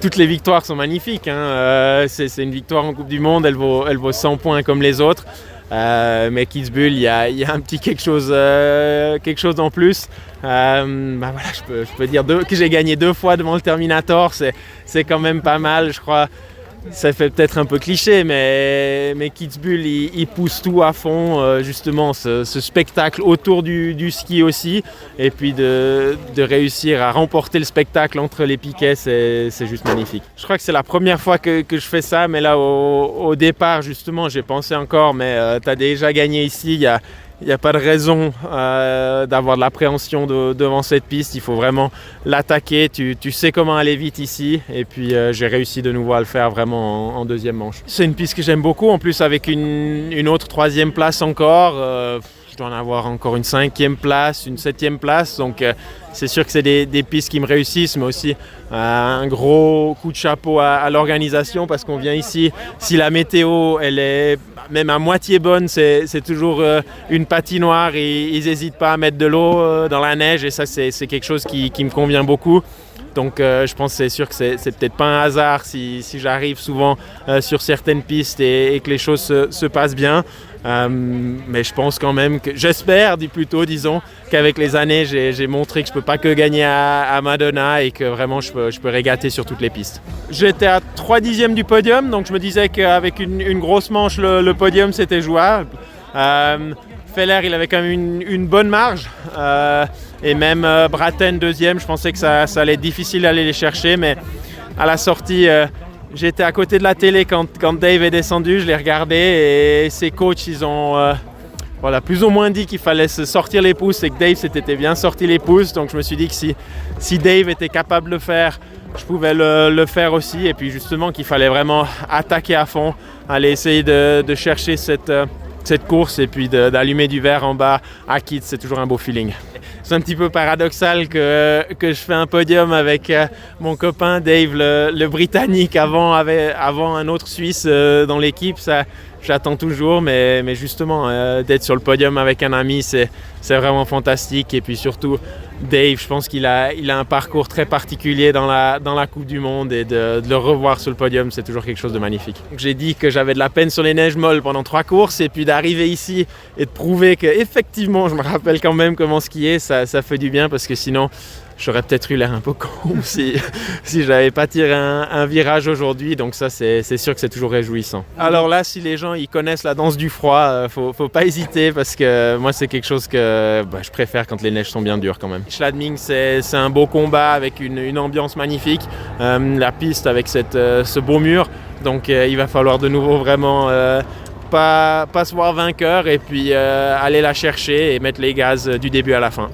Toutes les victoires sont magnifiques, hein. C'est une victoire en Coupe du Monde, elle vaut 100 points comme les autres. Mais Kitzbühel, il y a un petit quelque chose en plus. Je peux dire que j'ai gagné 2 fois devant le Terminator, c'est quand même pas mal, je crois. Ça fait peut-être un peu cliché, mais Kitzbühel, il pousse tout à fond, justement, ce spectacle autour du ski aussi. Et puis de réussir à remporter le spectacle entre les piquets, c'est juste magnifique. Je crois que c'est la première fois que je fais ça, mais là, au départ, justement, j'ai pensé encore, mais tu as déjà gagné ici, il n'y a pas de raison d'avoir de l'appréhension devant cette piste. Il faut vraiment l'attaquer. Tu sais comment aller vite ici. Et puis j'ai réussi de nouveau à le faire vraiment en deuxième manche. C'est une piste que j'aime beaucoup. En plus avec une autre 3e place encore. Je dois en avoir encore une 5e place, une 7e place. Donc c'est sûr que c'est des pistes qui me réussissent, mais aussi un gros coup de chapeau à l'organisation parce qu'on vient ici. Si la météo elle est même à moitié bonne, c'est toujours une patinoire et ils n'hésitent pas à mettre de l'eau dans la neige et ça c'est quelque chose qui me convient beaucoup. Donc je pense que c'est sûr que c'est peut-être pas un hasard si j'arrive souvent sur certaines pistes et que les choses se passent bien. Mais je pense quand même que, j'espère disons, qu'avec les années j'ai montré que je peux pas que gagner à Madonna et que vraiment je peux régater sur toutes les pistes. J'étais à 3/10 du podium, donc je me disais qu'avec une grosse manche le podium c'était jouable. Feller il avait quand même une bonne marge et même Braten 2e, je pensais que ça allait être difficile d'aller les chercher, mais à la sortie j'étais à côté de la télé quand Dave est descendu, je l'ai regardé et ses coachs ils ont plus ou moins dit qu'il fallait se sortir les pouces et que Dave s'était bien sorti les pouces, donc je me suis dit que si Dave était capable de le faire, je pouvais le faire aussi, et puis justement qu'il fallait vraiment attaquer à fond, aller essayer de chercher cette course et puis d'allumer du verre en bas à Kitz, c'est toujours un beau feeling. C'est un petit peu paradoxal que je fais un podium avec mon copain Dave, le Britannique, avant un autre Suisse dans l'équipe. Ça, j'attends toujours, mais justement, d'être sur le podium avec un ami, c'est vraiment fantastique. Et puis surtout, Dave, je pense qu'il a un parcours très particulier dans la Coupe du Monde et de le revoir sur le podium, c'est toujours quelque chose de magnifique. Donc, j'ai dit que j'avais de la peine sur les neiges molles pendant 3 courses et puis d'arriver ici et de prouver qu'effectivement, je me rappelle quand même comment skier, ça fait du bien parce que sinon, j'aurais peut-être eu l'air un peu con si j'avais pas tiré un virage aujourd'hui, donc ça c'est sûr que c'est toujours réjouissant. Alors là, si les gens ils connaissent la danse du froid, faut pas hésiter parce que moi c'est quelque chose que je préfère quand les neiges sont bien dures quand même. Schladming c'est un beau combat avec une ambiance magnifique, la piste avec ce beau mur, donc il va falloir de nouveau vraiment pas se voir vainqueur et puis aller la chercher et mettre les gaz du début à la fin.